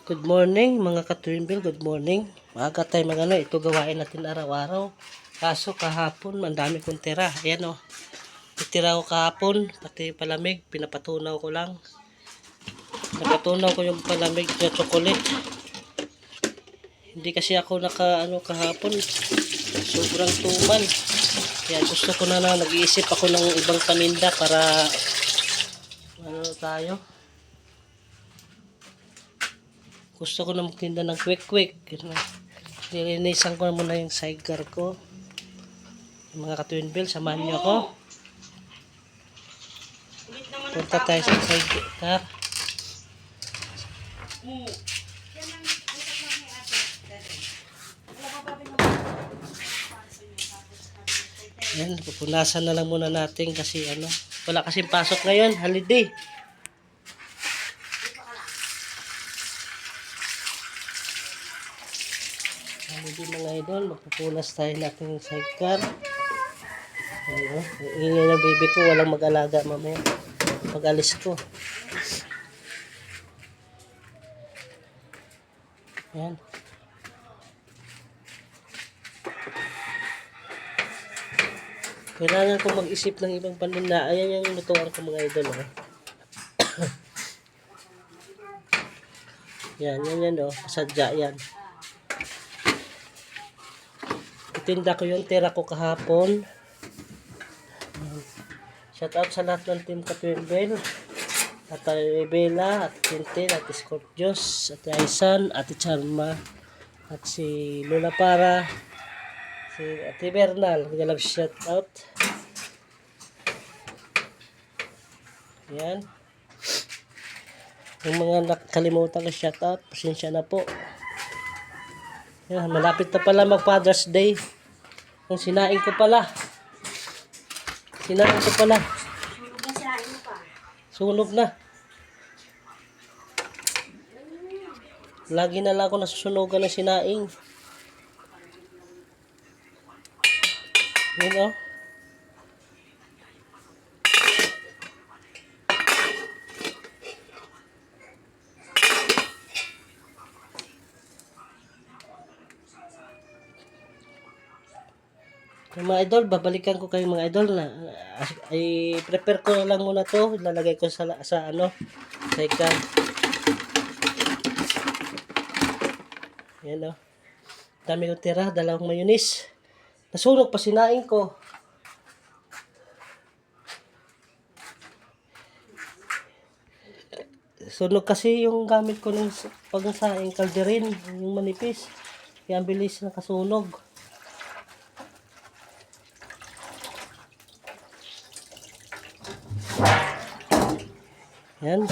Good morning mga ka-Twinville, good morning. Maaga tayo ito gawain natin araw-araw. Kaso kahapon, ang dami kong tira. Ayan o. Itira ko kahapon, pati palamig, pinapatunaw ko lang. Napatunaw ko yung palamig na chocolate. Hindi kasi ako kahapon. Sobrang tumal. Kaya gusto ko na nag-iisip ako ng ibang paninda para tayo. Gusto ko na magtinda ng quick. Nilinisan ko na muna yung sidecar ko. Mga ka-Twinville, samahan niyo ako. Punta tayo sa sidecar. Yan, pupunasan na lang muna natin kasi wala kasing pasok ngayon, holiday. Holiday mga idol, magpupunas tayo natin ng sidecar. Ingay na baby ko, walang mag-alaga mamaya pag-alis ko. Yan. Kailangan ko mag-isip ng ibang paninda. Ayan yung lutuan ko mga idol. Yan sadya yan. Itinda ko yung tira ko kahapon. Shout out sa lahat ng team ka-Twinville. At Bella, at Tintin, at Scorpios, at Aisan, at Charma, at si Lola Para, si Ate Bernal. Galap shout out. Yan. Yung mga nakalimutan ko shout out, pasensya na po. Yan, malapit na pala mag Father's Day. Yung sinaing ko pala. Sunog na. Lagi na lang ako nasusunugan ng sinaing. Yun o. Mga idol, babalikan ko kayo mga idol na i-prepare ko na lang muna to, ilalagay ko sa sidecar. Yan o. Dami kong tira, dalawang mayonnaise. Nasunog pa sinaing ko. Sunog kasi yung gamit ko ng pagsaing kalderin, yung manipis. Kaya ang bilis na kasunog. Yan.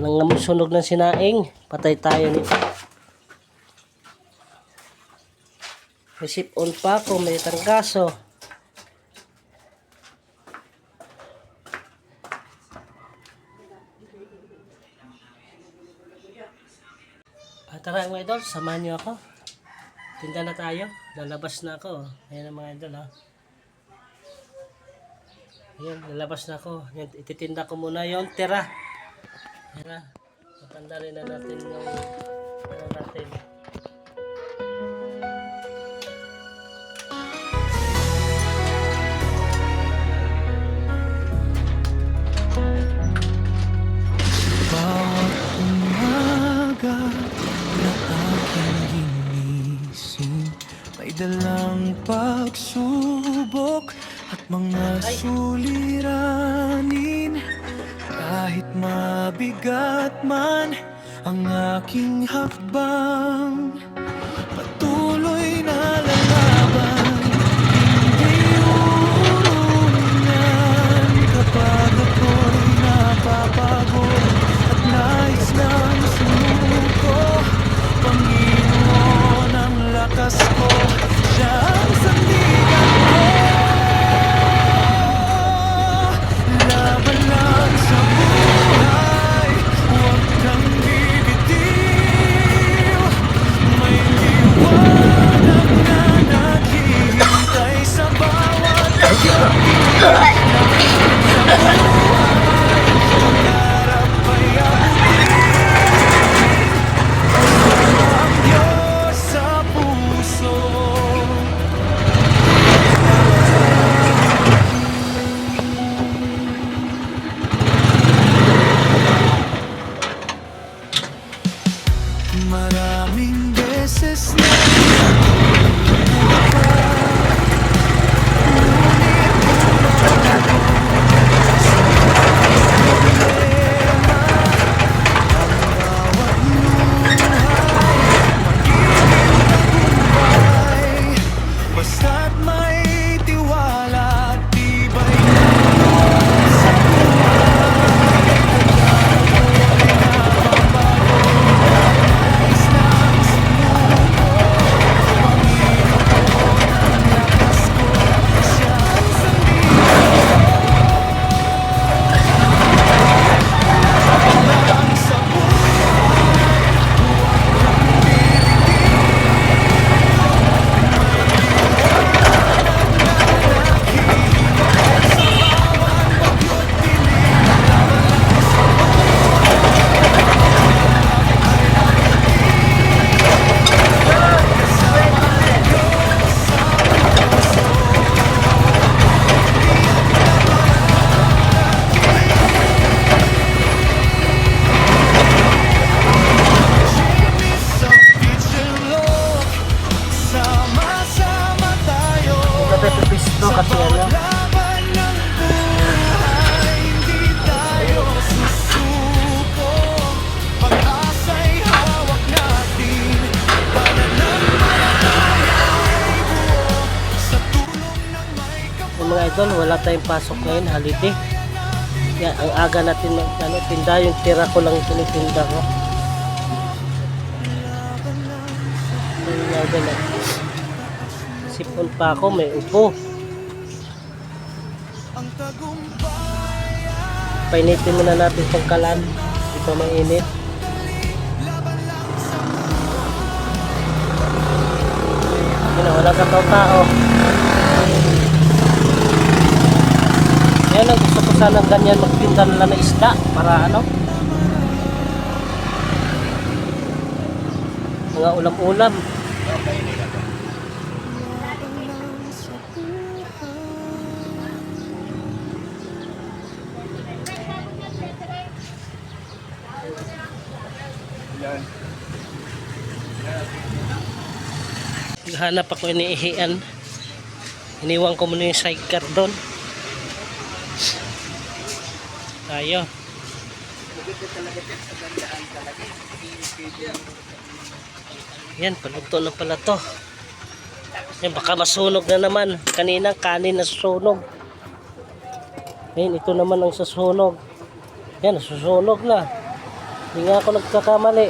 Nang sunog ng sinaing, patay tayo nito. Receive on pa kung may tangkaso. Tara mga idol, samahan niyo ako. Tinda na tayo. Lalabas na ako. Ayan ang mga idol ha. Ayan, lalabas na ako. Ayan, ititinda ko muna yung tira. Ayan na. Matanda rin na natin yung natin. Bawat umaga na aking ginising, may dalang pagsubok at mga suliranin. Kahit mabigat man ang aking hakbang, patuloy na lalaban. Hindi uurungan kapag ako'y napapagod at nais lang sumuko. Panginoon ang lakas ko, siya ang sandigan ko. Laban lang sa buhay, huwag kang bibitiw. May Maraming beses na basta't may tiwala at tibay sa pitsulok, sama-sama tayo. Pisto kasi ano. Laban ng buhay, hindi tayo susuko. Pag-asa'y hawak natin, pananampalataya'y buo. Sa tulong ng may Yung mga idol, wala tayong pasok ngayon, holiday. Kaya ang aga natin tinda, yung tira ko lang tinitinda ko. Yung aga na. Sipon pa ako, may upo. ang tagumpay ay Painitin muna natin itong kalan. Ito mainit. Yun, wala ka tao. Yan ang gusto ko sanang ganyan magpinda na ng isda para ano mga ulam-ulam. Hanap ako iniihian. Iniwan ko muna yung sidecar doon. Tayo. Yan, paluto na pala to. Yan, baka masunog na naman. Kanina kanin na susunog. Yan, ito naman ang susunog. Yan, susunog na. Hindi nga ako nagkakamali.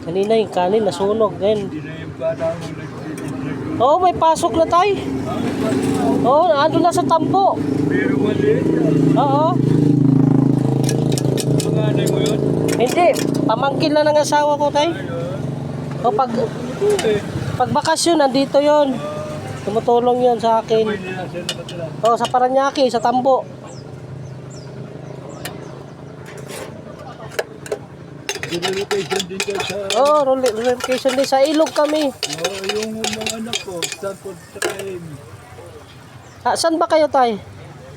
Kanina yung kanin nasunog. Yan. Oo, may pasok na tayo. Oo, ando na sa tambo. Pero mali. Oo. Panganay mo yun? Hindi, pamangkin na ng asawa ko tayo. O pag bakasyon, nandito yon. Tumutulong yon sa akin. O, sa Paranaque, sa tambo. Relocation din ka sa... Oo, relocation din. Sa ilog kami. yung mga anak ko, Stanford sa Amy. Saan ba kayo tayo?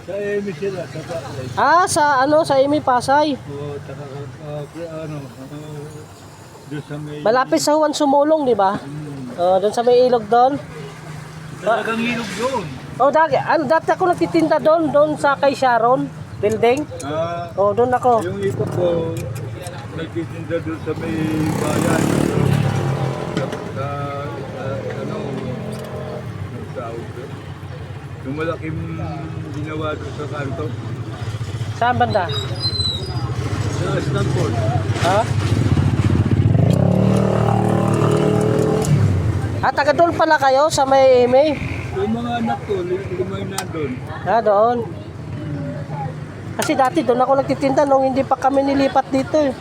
Sa Amy sila, sa Pasay. Sa ano, sa Imi Pasay. Oo, doon sa may... Malapit sa Juan Sumulong, di ba? Doon sa may ilog doon. Talagang ilog yun. Dati ako nagtitinda doon sa kay Sharon building. Doon ako. Yung ito ko, nagtitinda doon sa may bayan. Sa ano, ang tawag doon. Yung malaking ginawa doon sa kanto. Saan banda? Sa Stanford. Ha? Taga doon pala kayo sa may Imi? Yung mga anak ko, limay na doon. Doon. Kasi dati doon ako nagtitinda nung hindi pa kami nilipat dito eh.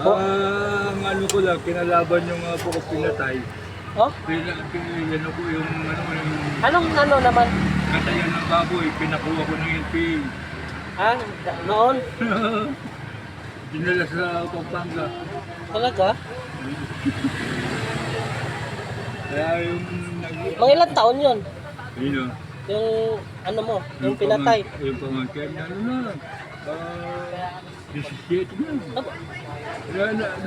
Ang ano ko lang, kinalaban yung po ko pinatay. Oh? Ano ko yung Anong ano naman? katayan ng baboy, pinakuha ko ng NPA. Noon? Dinala sa Pampanga. Talaga? Kaya yung Mga ilang taon yun? Yun Yung ano mo, yung pinatay. Yung pamangkin, ano na, 17 na. Aba,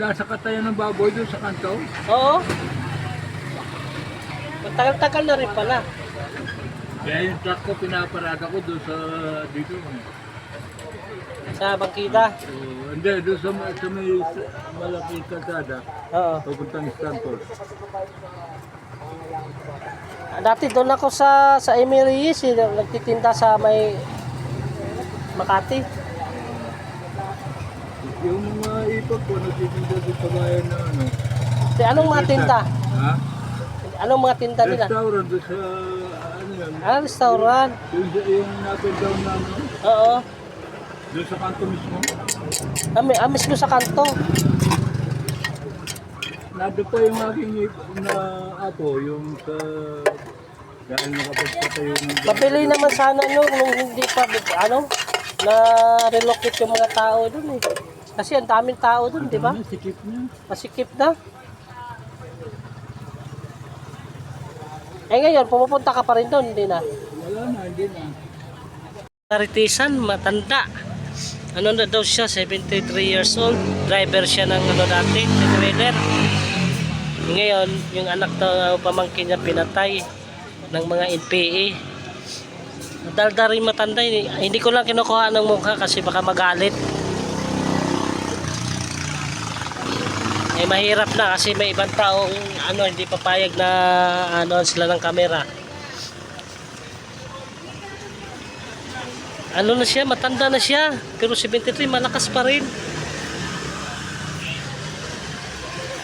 Nasa katayan ng baboy doon sa kanto. oo. Matagal-tagal na rin pala. Kaya yung truck ko, pinaparada ko doon sa dito. Sa bangkita. Hindi, doon sa may malaking kalsada. Oo. Papuntang Stanford. Dati doon ako sa Emirates, nagtitinda sa may Makati. Yung mga ipag ko, nagtitinda doon sa bayan na ano. Anong mga tinda? Ha? Anong mga tinda nila? Restaurant doon sa ano yan. Restaurant. Yung up and down na ano. Oo. Doon sa kanto mismo. Mismo sa kanto. Nado pa yung aking na apo, yung sa dahil nakapagpatayo ng Mabili naman sana nung hindi pa na relocate yung mga tao doon eh. Kasi ang daming tao doon, di ba? Sikip niya. Masikip na. Eh ngayon, pumupunta ka pa rin doon, hindi na. Wala na, hindi na. Karitisan, matanda. Ano na daw siya, 73 years old. Driver siya ng dati, trailer. Ngayon, yung anak na pamangkin niya pinatay ng mga NPA. Daldal rin matanda. Hindi ko lang kinukuha ng mukha kasi baka magalit. Eh mahirap na kasi may ibang taong hindi papayag na sila ng kamera. Na siya, matanda na siya, pero 73 malakas pa rin.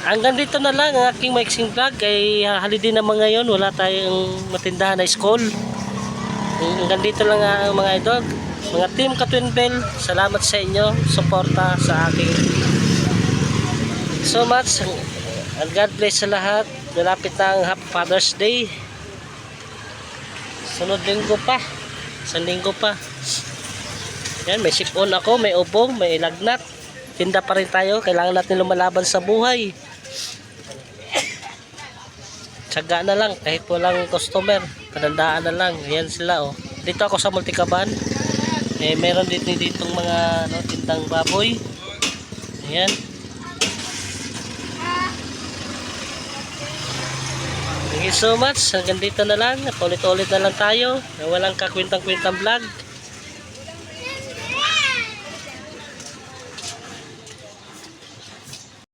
Hanggang dito na lang ang aking mixing vlog. Ay holiday naman ngayon, wala tayong matindahan na school. Hanggang dito lang ang mga idol, mga team Katwin Bell. Salamat sa inyo, suporta sa aking so much, and God bless sa lahat. Malapit na ang Father's Day, sunod linggo pa, isang linggo pa. Yan, may sipon ako, may upo, may lagnat. Tinda pa rin tayo, kailangan natin lumalaban sa buhay. Tsaga na lang, kahit walang customer, panandaan na lang. Yan sila oh. Dito ako sa Multicaban. Meron ditong mga tindang baboy. Ayan. Thank you so much. Hanggang dito na lang. Ulit-ulit na lang tayo. Walang kakwintang-kwintang vlog.